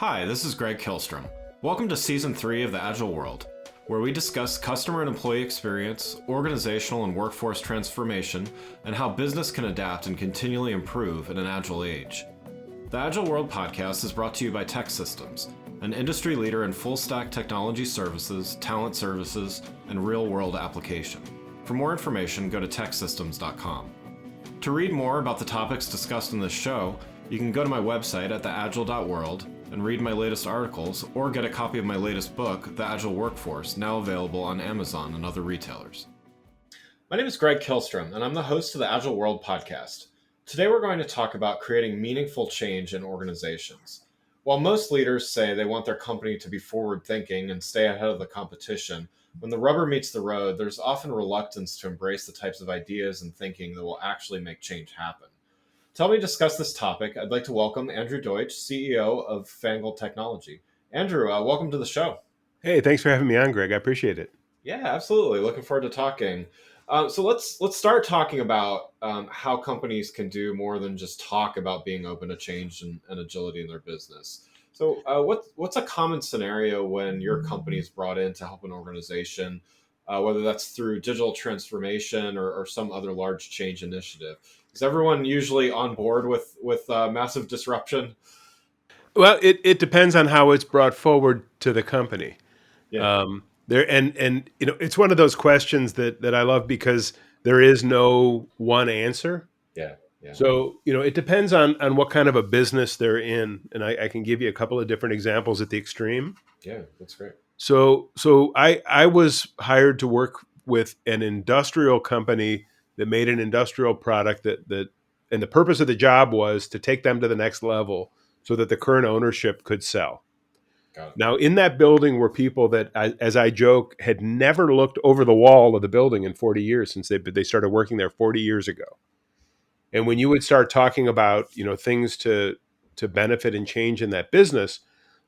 Hi, this is Greg Kilstrom. Welcome to Season 3 of the Agile World, where we discuss customer and employee experience, organizational and workforce transformation, and how business can adapt and continually improve in an agile age. The Agile World podcast is brought to you by TEKsystems, an industry leader in full-stack technology services, talent services, and real-world application. For more information, go to teksystems.com. To read more about the topics discussed in this show, you can go to my website at theagile.world and read my latest articles, or get a copy of my latest book, The Agile Workforce, now available on Amazon and other retailers. My name is Greg Kilstrom, and I'm the host of the Agile World podcast. Today we're going to talk about creating meaningful change in organizations. While most leaders say they want their company to be forward-thinking and stay ahead of the competition, when the rubber meets the road, there's often reluctance to embrace the types of ideas and thinking that will actually make change happen. To help me discuss this topic, I'd like to welcome Andrew Deutsch, CEO of Fangled Technology. Andrew, welcome to the show. Hey, thanks for having me on, Greg. I appreciate it. Yeah, absolutely. Looking forward to talking. So let's start talking about how companies can do more than just talk about being open to change and agility in their business. So what's a common scenario when your company is brought in to help an organization, whether that's through digital transformation or some other large change initiative? Is everyone usually on board with massive disruption? Well, it depends on how it's brought forward to the company. Yeah, It's one of those questions that I love because there is no one answer. yeah, yeah. So, it depends on what kind of a business they're in. And I can give you a couple of different examples at the extreme. Yeah, that's great. So I was hired to work with an industrial company that made an industrial product and the purpose of the job was to take them to the next level so that the current ownership could sell. Got it. Now, in that building were people that, as I joke, had never looked over the wall of the building in 40 years since they started working there 40 years ago. And when you would start talking about, things to benefit and change in that business,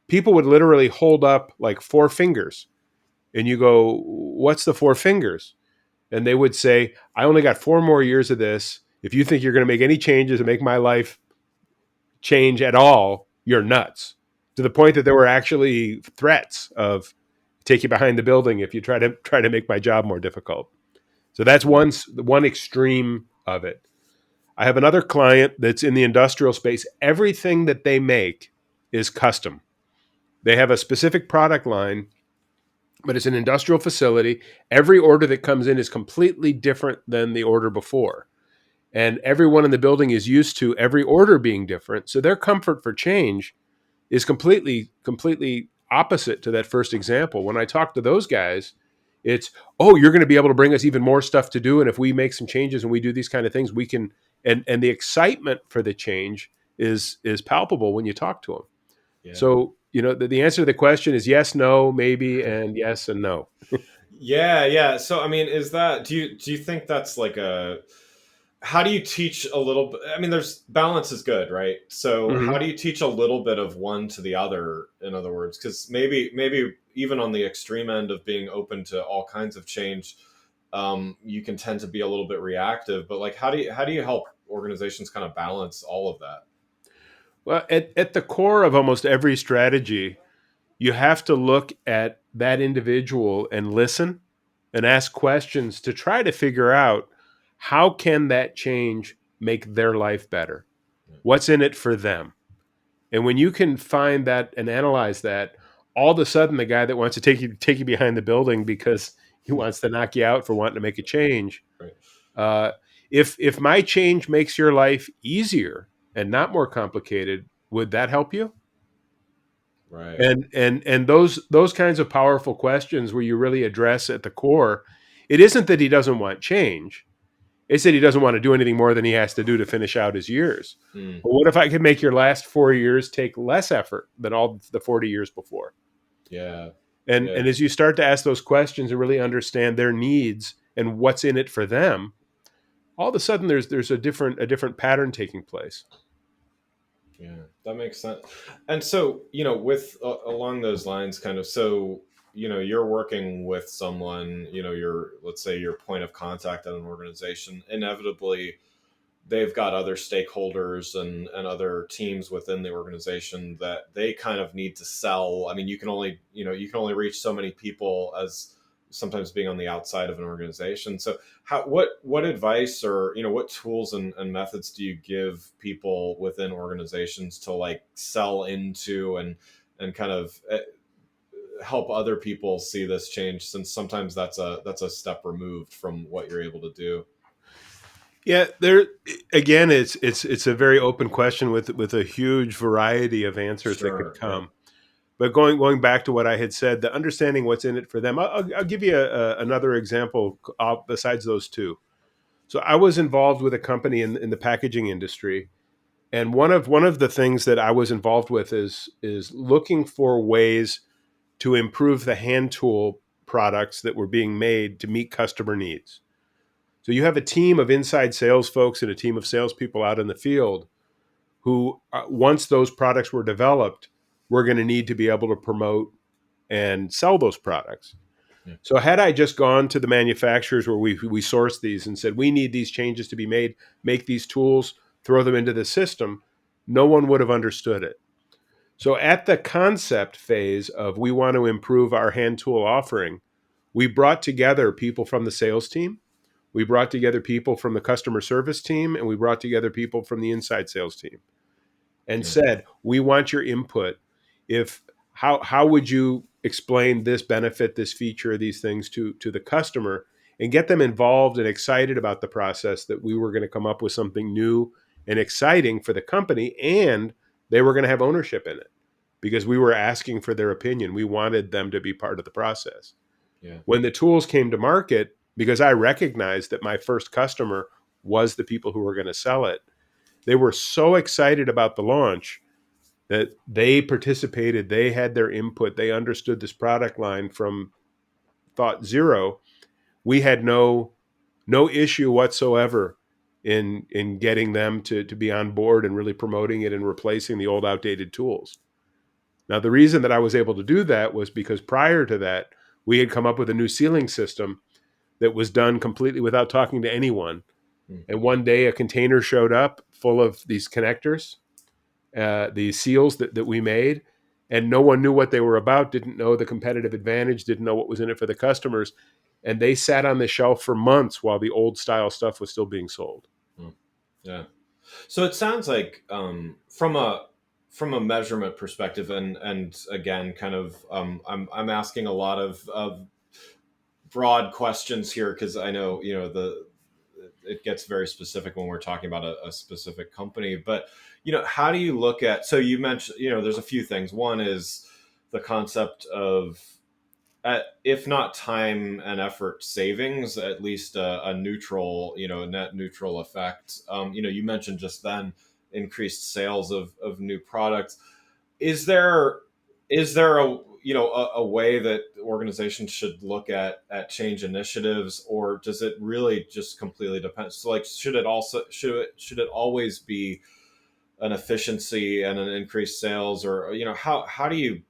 people would literally hold up like four fingers. And you go, "What's the four fingers?" And they would say, "I only got 4 more years of this. If you think you're going to make any changes and make my life change at all, you're nuts." To the point that there were actually threats of take you behind the building if you try to make my job more difficult. So that's one extreme of it. I have another client that's in the industrial space. Everything that they make is custom. They have a specific product line, but it's an industrial facility. Every order that comes in is completely different than the order before. And everyone in the building is used to every order being different. So their comfort for change is completely opposite to that first example. When I talk to those guys, it's, "Oh, you're going to be able to bring us even more stuff to do. And if we make some changes and we do these kind of things, we can," and the excitement for the change is palpable when you talk to them. Yeah. So, the answer to the question is yes, no, maybe, and yes and no. Yeah. So, I mean, do you think that's like how do you teach a little bit? I mean, there's balance is good, right? So how Mm-hmm. do you teach a little bit of one to the other, in other words? Because maybe even on the extreme end of being open to all kinds of change, you can tend to be a little bit reactive, but like, how do you help organizations kind of balance all of that? Well, at the core of almost every strategy, you have to look at that individual and listen and ask questions to try to figure out how can that change make their life better? What's in it for them? And when you can find that and analyze that, all of a sudden the guy that wants to take you behind the building because he wants to knock you out for wanting to make a change, Right. uh, if my change makes your life easier and not more complicated, would that help you? Right. And those kinds of powerful questions where you really address at the core, it isn't that he doesn't want change. It's that he doesn't want to do anything more than he has to do to finish out his years. Mm. But what if I could make your last 4 years take less effort than all the 40 years before? Yeah. And Yeah. as you start to ask those questions and really understand their needs and what's in it for them, all of a sudden there's a different pattern taking place. Yeah, that makes sense. And so, with along those lines, kind of, so, you're working with someone, let's say your point of contact at an organization, inevitably, they've got other stakeholders and other teams within the organization that they kind of need to sell. I mean, you can only, you can only reach so many people as sometimes being on the outside of an organization. So what advice or, what tools and methods do you give people within organizations to like sell into and kind of help other people see this change, since sometimes that's a step removed from what you're able to do? Yeah, there again, it's a very open question with a huge variety of answers that could Sure. Yeah. come. But going back to what I had said, the understanding what's in it for them. I'll give you another example besides those two. So I was involved with a company in the packaging industry, and one of the things that I was involved with is looking for ways to improve the hand tool products that were being made to meet customer needs. So you have a team of inside sales folks and a team of salespeople out in the field who, once those products were developed, were going to need to be able to promote and sell those products. Yeah. So had I just gone to the manufacturers where we source these and said, we need these changes to be made, make these tools, throw them into the system, no one would have understood it. So at the concept phase of we want to improve our hand tool offering, we brought together people from the sales team, we brought together people from the customer service team, and we brought together people from the inside sales team and Yeah. said, we want your input. If how would you explain this benefit, this feature, these things to the customer, and get them involved and excited about the process, that we were going to come up with something new and exciting for the company, and they were going to have ownership in it because we were asking for their opinion. We wanted them to be part of the process. Yeah. When the tools came to market, because I recognized that my first customer was the people who were going to sell it, they were so excited about the launch that they participated, they had their input, they understood this product line from thought zero. We had no issue whatsoever in getting them to be on board and really promoting it and replacing the old outdated tools. Now, the reason that I was able to do that was because prior to that, we had come up with a new sealing system that was done completely without talking to anyone. Mm. And one day a container showed up full of these connectors, these seals that we made, and no one knew what they were about, didn't know the competitive advantage, didn't know what was in it for the customers. And they sat on the shelf for months while the old style stuff was still being sold. Mm. Yeah. So it sounds like, from a measurement perspective, and again, kind of, I'm asking a lot of broad questions here because I know, the it gets very specific when we're talking about a specific company. But, how do you look at? So you mentioned, there's a few things. One is the concept of, if not time and effort savings, at least a neutral, net neutral effect. You mentioned just then increased sales of new products. Is there is there a way that organizations should look at change initiatives, or does it really just completely depend? So like, should it always be an efficiency and an increased sales, or how do you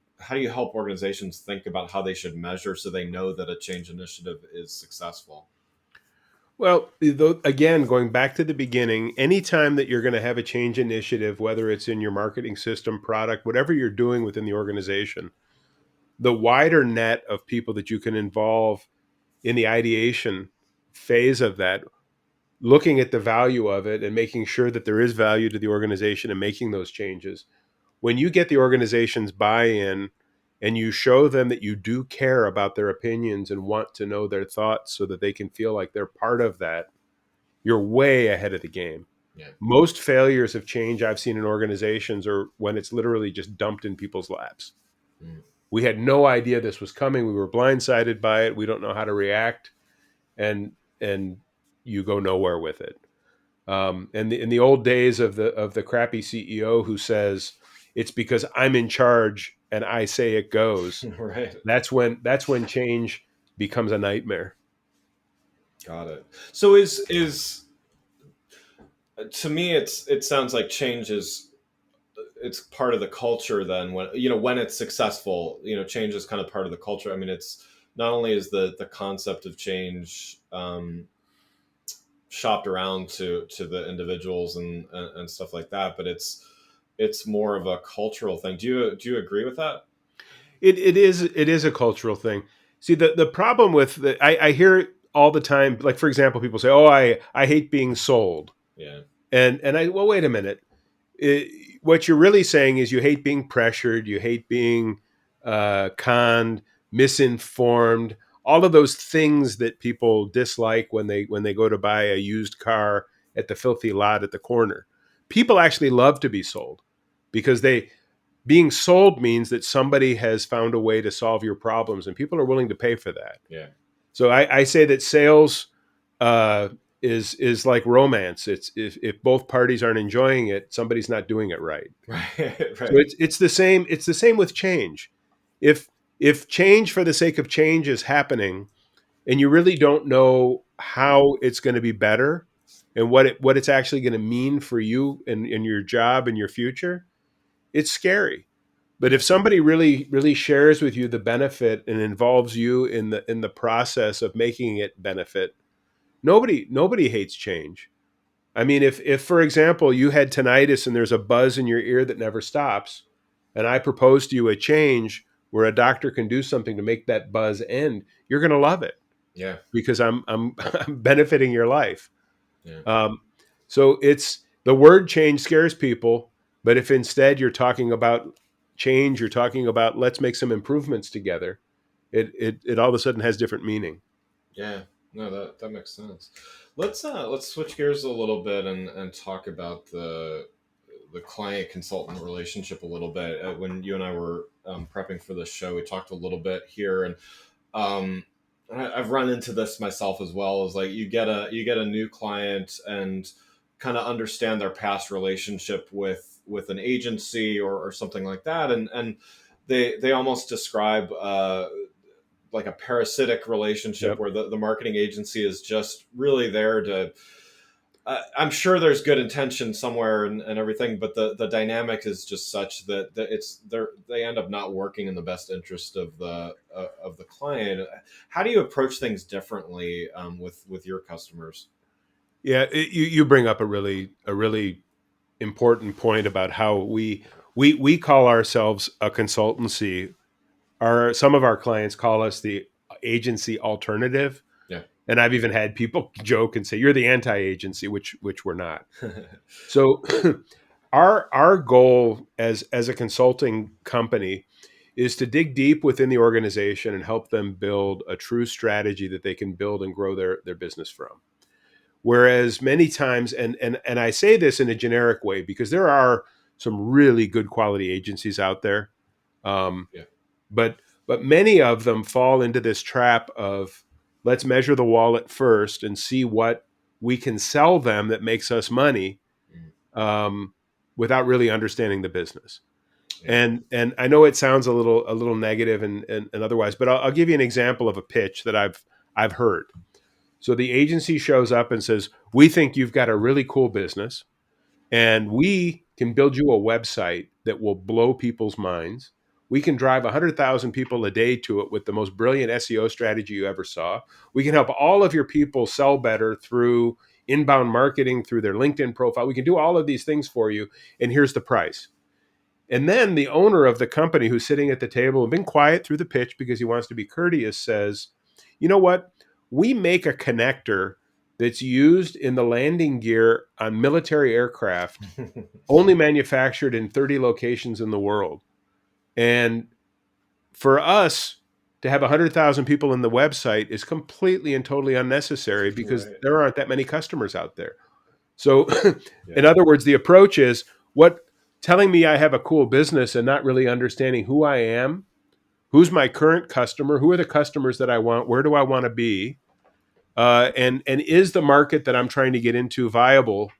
help organizations think about how they should measure so they know that a change initiative is successful? Well, again, going back to the beginning, anytime that you're going to have a change initiative, whether it's in your marketing system, product, whatever you're doing within the organization, the wider net of people that you can involve in the ideation phase of that, looking at the value of it and making sure that there is value to the organization and making those changes. When you get the organization's buy-in and you show them that you do care about their opinions and want to know their thoughts so that they can feel like they're part of that, you're way ahead of the game. Yeah. Most failures of change I've seen in organizations are when it's literally just dumped in people's laps. Mm. We had no idea this was coming. We were blindsided by it. We don't know how to react, and you go nowhere with it. And in the old days of the crappy CEO who says it's because I'm in charge and I say it goes, Right. that's when change becomes a nightmare. Got it. So is to me, it sounds like change is, it's part of the culture. Then when it's successful, change is kind of part of the culture. I mean, it's not only is the concept of change, shopped around to the individuals and stuff like that, but it's more of a cultural thing. Do you agree with that? It is a cultural thing. See, the problem with I hear it all the time. Like, for example, people say, "Oh, I hate being sold," Yeah. and I, well, wait a minute. What you're really saying is you hate being pressured, you hate being conned, misinformed, all of those things that people dislike when they go to buy a used car at the filthy lot at the corner. People actually love to be sold because they being sold means that somebody has found a way to solve your problems, and people are willing to pay for that. Yeah. So I say that sales uh, is like romance. It's if both parties aren't enjoying it, somebody's not doing it right. Right. So Right. it's the same. It's the same with change. If if change for the sake of change is happening, and you really don't know how it's going to be better, and what it's actually going to mean for you and your job and your future, it's scary. But Yeah. if somebody really shares with you the benefit and involves you in the process of making it benefit, nobody hates change. I mean, if for example you had tinnitus and there's a buzz in your ear that never stops, and I propose to you a change where a doctor can do something to make that buzz end, you're going to love it Yeah. because I'm I'm benefiting your life. Yeah. Um, so it's the word change scares people, but if instead you're talking about change, you're talking about let's make some improvements together, it all of a sudden has different meaning. Yeah. No, that makes sense. Let's switch gears a little bit and talk about the client consultant relationship a little bit. When you and I were prepping for this show, we talked a little bit here, and um, I've run into this myself as well. Is like you get a new client and kind of understand their past relationship with an agency or something like that, and they almost describe like a parasitic relationship Yep. where the marketing agency is just really there to I'm sure there's good intention somewhere and everything, but the dynamic is just such that they end up not working in the best interest of the client. How do you approach things differently with your customers? Yeah, you bring up a really important point about how we call ourselves a consultancy. Our Some of our clients call us the agency alternative, Yeah. and I've even had people joke and say you're the anti-agency, which we're not. So our goal as a consulting company is to dig deep within the organization and help them build a true strategy that they can build and grow their business from. Whereas many times, and I say this in a generic way because there are some really good quality agencies out there, um, Yeah. but many of them fall into this trap of let's measure the wallet first and see what we can sell them that makes us money, Mm. um, without really understanding the business. Yeah. And I know it sounds a little negative and otherwise, but I'll give you an example of a pitch that I've heard. So the agency shows up and says, "We think you've got a really cool business, and we can build you a website that will blow people's minds. We can drive 100,000 people a day to it with the most brilliant SEO strategy you ever saw. We can help all of your people sell better through inbound marketing, through their LinkedIn profile. We can do all of these things for you, and here's the price." And then the owner of the company who's sitting at the table and been quiet through the pitch because he wants to be courteous says, "You know what? We make a connector that's used in the landing gear on military aircraft, only manufactured in 30 locations in the world. And for us to have 100,000 people in the website is completely and totally unnecessary because Right. there aren't that many customers out there." So, in Yeah. other words, the approach is what telling me I have a cool business and not really understanding who I am, who's my current customer, who are the customers that I want, where do I want to be, and is the market that I'm trying to get into viable,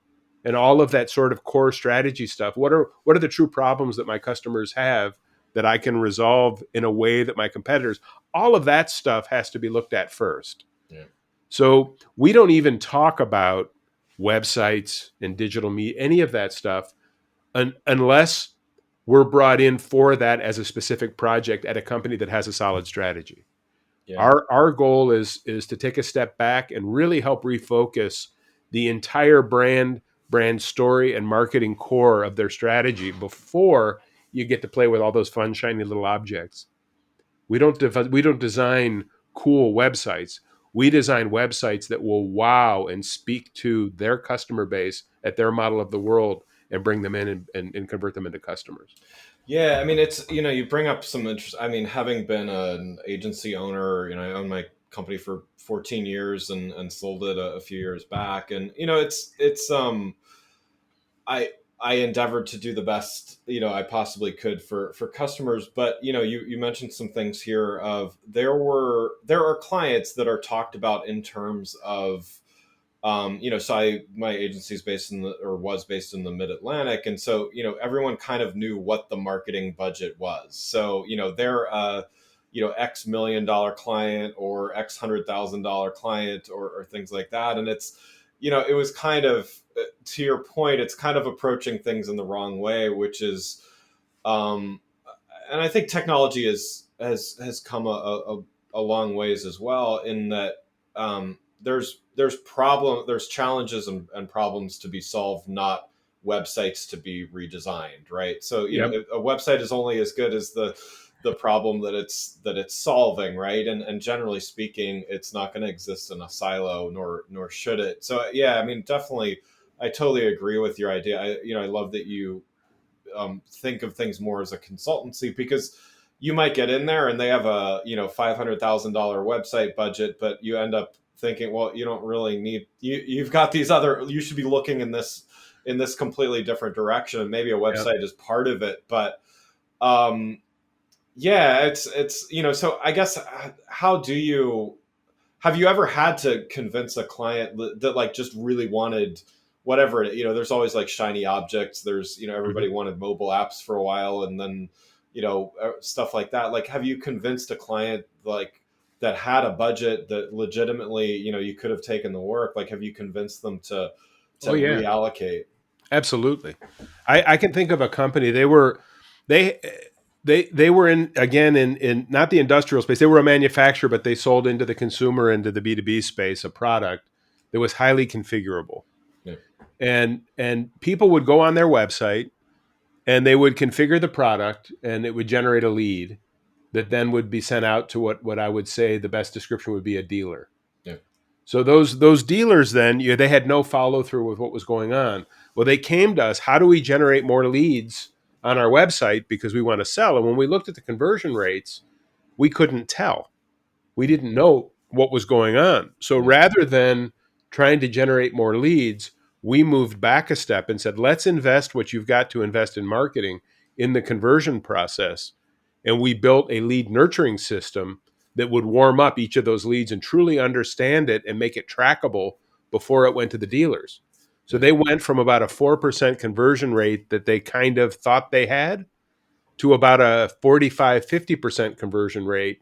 and all of that sort of core strategy stuff. What are the true problems that my customers have that I can resolve in a way that my competitors? All of that stuff has to be looked at first. Yeah. So we don't even talk about websites and digital media, any of that stuff, unless we're brought in for that as a specific project at a company that has a solid strategy. Yeah. Our goal is to take a step back and really help refocus the entire brand story and marketing core of their strategy before you get to play with all those fun shiny little objects. We don't design cool websites. We design websites that will wow and speak to their customer base at their model of the world and bring them in and convert them into customers. Yeah, I mean, it's, you bring up some interest. I mean, having been an agency owner, I owned my company for 14 years and sold it a few years back. And, I, I endeavored to do the best, I possibly could for customers. But, you mentioned some things here of there are clients that are talked about in terms of, so my agency is based or was based in the Mid Atlantic, and so everyone kind of knew what the marketing budget was. So they're X $1 million client or X $100,000 client or things like that, and it's it was kind of to your point, it's kind of approaching things in the wrong way, which is um, and I think technology has come a long ways as well in that there's challenges and problems to be solved, not websites to be redesigned, right? So Yep. a website is only as good as the problem that it's solving, right? And generally speaking, it's not going to exist in a silo, nor should it. So yeah, I mean, definitely, I totally agree with your idea. I love that you think of things more as a consultancy, because you might get in there and they have a $500,000 website budget, but you end up thinking, well, you don't really need you've got these other, you should be looking in this completely different direction. Maybe a Yep. website is part of it, but um, yeah, it's so I guess, how do you have you ever had to convince a client that like just really wanted whatever there's always like shiny objects. There's Mhm. everybody wanted mobile apps for a while, and then stuff like that. Like, have you convinced a client like that had a budget that legitimately you could have taken the work? Like, have you convinced them to Oh yeah, reallocate? absolutely. I can think of a company. They they were in, again, in not the industrial space. They were a manufacturer, but they sold into the consumer, into the B2B space, a product that was highly configurable. Yeah, And people would go on their website and they would configure the product and it would generate a lead that then would be sent out to what I would say the best description would be a dealer. yeah, So those dealers then, they had no follow through with what was going on. Well, they came to us. How do we generate more leads on our website because we want to sell? And when we looked at the conversion rates, we couldn't tell. We didn't yeah, know what was going on. So yeah, rather than trying to generate more leads, we moved back a step and said, let's invest what you've got to invest in marketing in the conversion process. And we built a lead nurturing system that would warm up each of those leads and truly understand it and make it trackable before it went to the dealers. So yeah, they went from about a 4% conversion rate that they kind of thought they had to about a 45, 50% conversion rate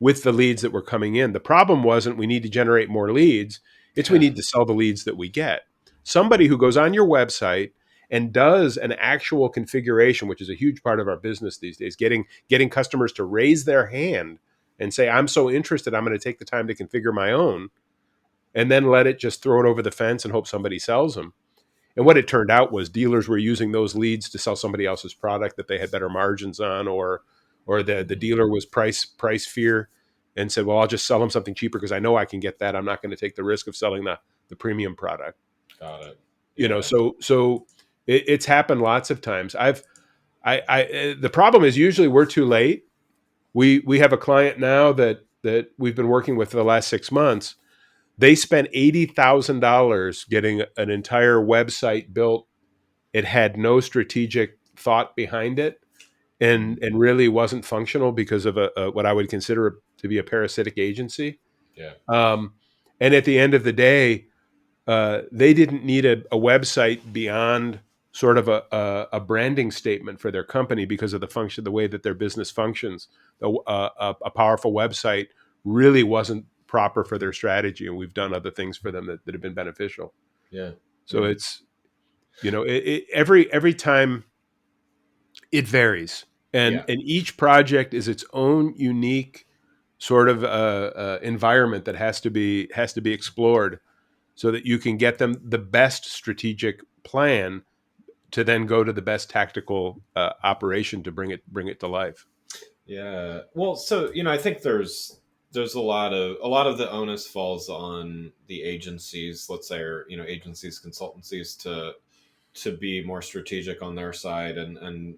with the leads that were coming in. The problem wasn't we need to generate more leads, it's we yeah, need to sell the leads that we get. Somebody who goes on your website and does an actual configuration, which is a huge part of our business these days, getting customers to raise their hand and say, I'm so interested, I'm going to take the time to configure my own, and then let it just throw it over the fence and hope somebody sells them. And what it turned out was dealers were using those leads to sell somebody else's product that they had better margins on, or the Mhm. dealer was price fear and said, well, I'll just sell them something cheaper because I know I can get that. I'm not going to take the risk of selling the premium product. Got it. You know, Yeah, so it's happened lots of times. The problem is usually we're too late. We have a client now that we've been working with for the last 6 months. They spent $80,000 getting an entire website built. It had no strategic thought behind it, mhm, and really wasn't functional because of a what I would consider to be a parasitic agency. yeah, Um, and at the end of the day, they didn't need a website beyond sort of a branding statement for their company because of the way that their business functions. A powerful website really wasn't proper for their strategy, and we've done other things for them that have been beneficial. yeah, So yeah, it's every time it varies, and yeah, each project is its own unique sort of environment that has to be explored. so that you can get them the best strategic plan to then go to the best tactical operation to bring it to life. Yeah. Well, so I think there's a lot of the onus falls on the agencies, let's say, or agencies, consultancies to be more strategic on their side, and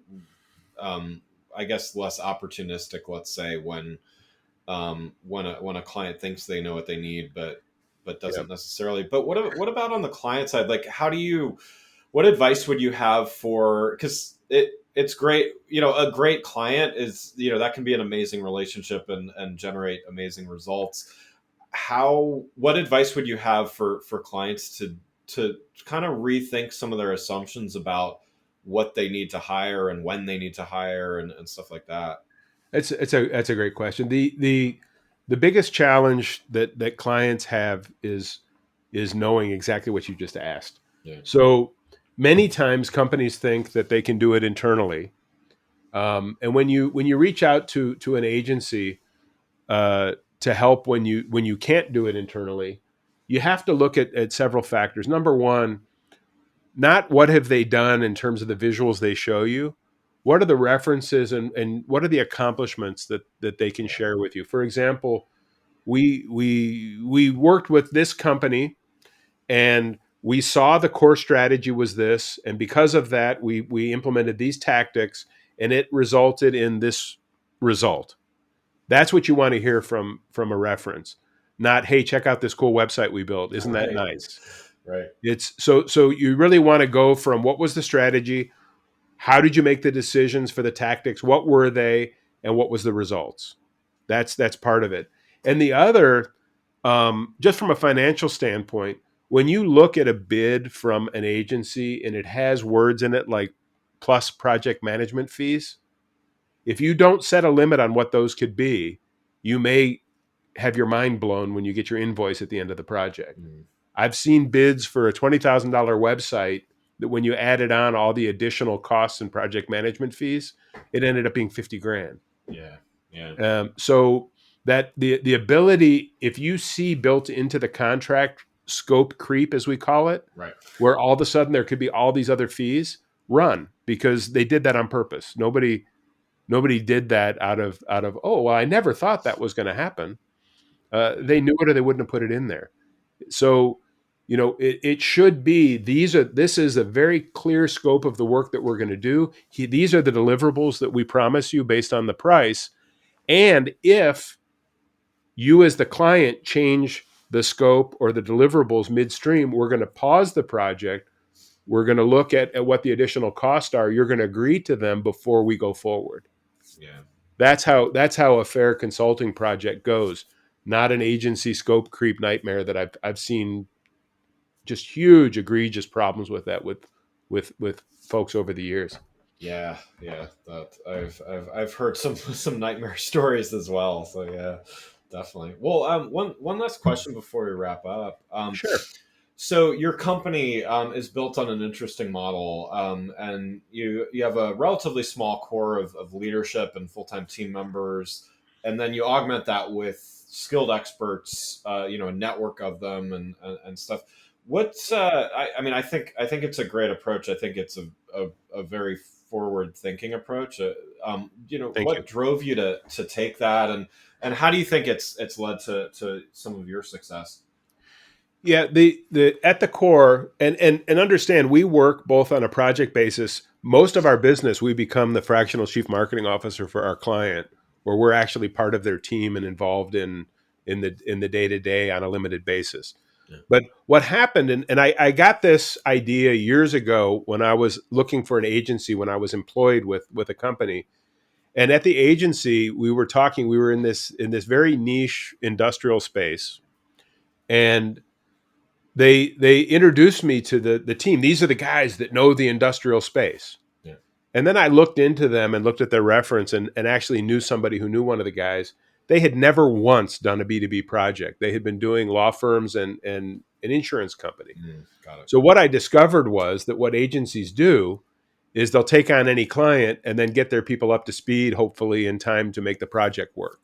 um, I guess less opportunistic. Let's say when a client thinks they know what they need, but Yeah. doesn't necessarily. But what about on the client side? Like, what advice would you have for, because it's great, a great client is, that can be an amazing relationship and generate amazing results. What advice would you have for clients to kind of rethink some of their assumptions about what they need to hire and when they need to hire and stuff like that? That's a great question. The biggest challenge that clients have is knowing exactly what you just asked. Yeah. So many times companies think that they can do it internally, and when you reach out to an agency uh, to help when you can't do it internally, you have to look at several factors. Number one, not what have they done in terms of the visuals they show you, what are the references and what are the accomplishments that they can Yeah. share with you. For example, we worked with this company and we saw the core strategy was this, and because of that we implemented these tactics and it resulted in this result. That's what you want to hear from a reference, not, hey, check out this cool website we built, isn't that Right. nice? Right. It's so you really want to go from what was the strategy, how did you make the decisions for the tactics, what were they, and what was the results. That's part of it. And the other, just from a financial standpoint, when you look at a bid from an agency and it has words in it like plus project management fees, if you don't set a limit on what those could be, you may have your mind blown when you get your invoice at the end of the project. Mm. I've seen bids for a $20,000 website that when you added on all the additional costs and project management fees, it ended up being 50 grand. Yeah. Yeah. So that the ability, if you see built into the contract scope creep, as we call it, Right. where all of a sudden there could be all these other fees, run, because they did that on purpose. Nobody did that out of oh, well, I never thought that was going to happen. Yeah. They knew it or they wouldn't have put it in there. So, it should be, this is a very clear scope of the work that we're going to do. These are the deliverables that we promise you based on the price. And if you as the client change the scope or the deliverables midstream, we're going to pause the project. We're going to look at what the additional costs are. You're going to agree to them before we go forward. Yeah. That's how a fair consulting project goes, not an agency scope creep nightmare that I've seen just huge egregious problems with that with folks over the years. Yeah, yeah, that I've heard some nightmare stories as well. So yeah, definitely. Well, one last question before we wrap up. Sure. So your company is built on an interesting model, and you have a relatively small core of leadership and full time team members, and then you augment that with skilled experts, a network of them and stuff. What's I mean, I think it's a great approach. I think it's a very forward thinking approach. Thank you. What drove you to take that, and how do you think it's led to some of your success? Yeah, the at the core, and understand, we work both on a project basis. Most of our business, we become the fractional chief marketing officer for our client, where we're actually part of their team and involved in the day to day on a limited basis. Yeah. But what happened, and I got this idea years ago when I was looking for an agency, when I was employed with a company. And at the agency, we were in this very niche industrial space. And they introduced me to the team. These are the guys that know the industrial space. Yeah. And then I looked into them and looked at their reference and actually knew somebody who knew one of the guys. They had never once done a B2B project. They had been doing law firms and an insurance company. Got it. So what I discovered was that what agencies do is they'll take on any client and then get their people up to speed, hopefully in time to make the project work.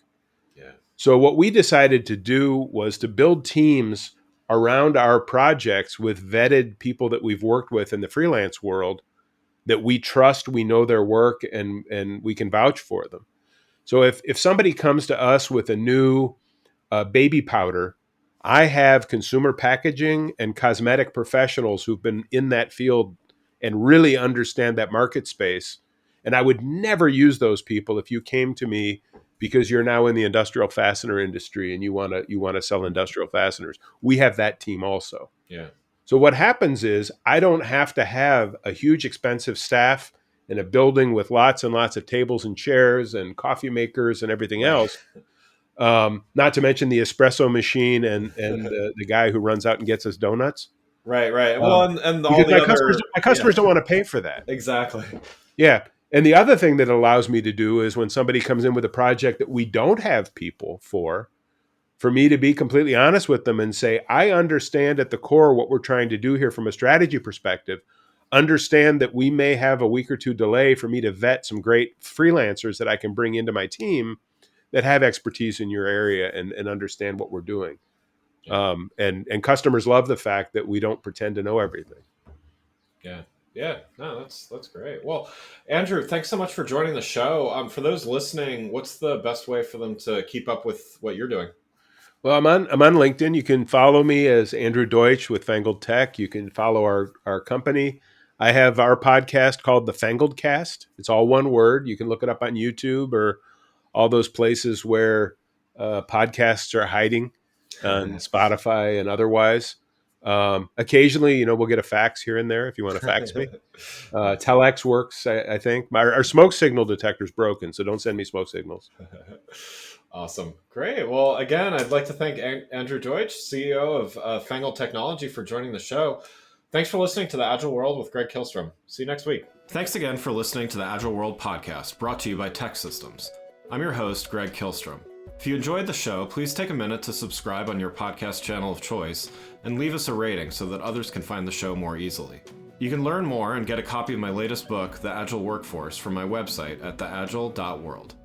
Yeah. So what we decided to do was to build teams around our projects with vetted people that we've worked with in the freelance world that we trust, we know their work, and we can vouch for them. So if somebody comes to us with a new baby powder, I have consumer packaging and cosmetic professionals who've been in that field and really understand that market space. And I would never use those people if you came to me because you're now in the industrial fastener industry and you want to sell industrial fasteners. We have that team also. Yeah. So what happens is I don't have to have a huge expensive staff in a building with lots and lots of tables and chairs and coffee makers and everything Right. else. Not to mention the espresso machine and the guy who runs out and gets us donuts. Right. Well, and all Because the other, my customers don't want to pay for that. exactly. Yeah. And the other thing that it allows me to do is when somebody comes in with a project that we don't have people for me to be completely honest with them and say, I understand at the core what we're trying to do here from a strategy perspective. Understand that we may have a week or two delay for me to vet some great freelancers that I can bring into my team that have expertise in your area and understand what we're doing. Yeah. And customers love the fact that we don't pretend to know everything. Yeah. No, that's great. Well, Andrew, thanks so much for joining the show. For those listening, what's the best way for them to keep up with what you're doing? Well, I'm on LinkedIn. You can follow me as Andrew Deutsch with Fangled Tech. You can follow our company. I have our podcast called the Fangled Cast. It's all one word. You can look it up on YouTube or all those places where podcasts are hiding on Spotify and otherwise. Occasionally, we'll get a fax here and there if you want to fax me. Telex works, I think. Our smoke signal detector is broken, so don't send me smoke signals. Awesome. Great. Well, again, I'd like to thank Andrew Deutsch, CEO of Fangled Technology, for joining the show. Thanks for listening to The Agile World with Greg Kihlstrom. See you next week. Thanks again for listening to the Agile World podcast, brought to you by Tech Systems. I'm your host, Greg Kihlstrom. If you enjoyed the show, please take a minute to subscribe on your podcast channel of choice and leave us a rating so that others can find the show more easily. You can learn more and get a copy of my latest book, The Agile Workforce, from my website at theagile.world.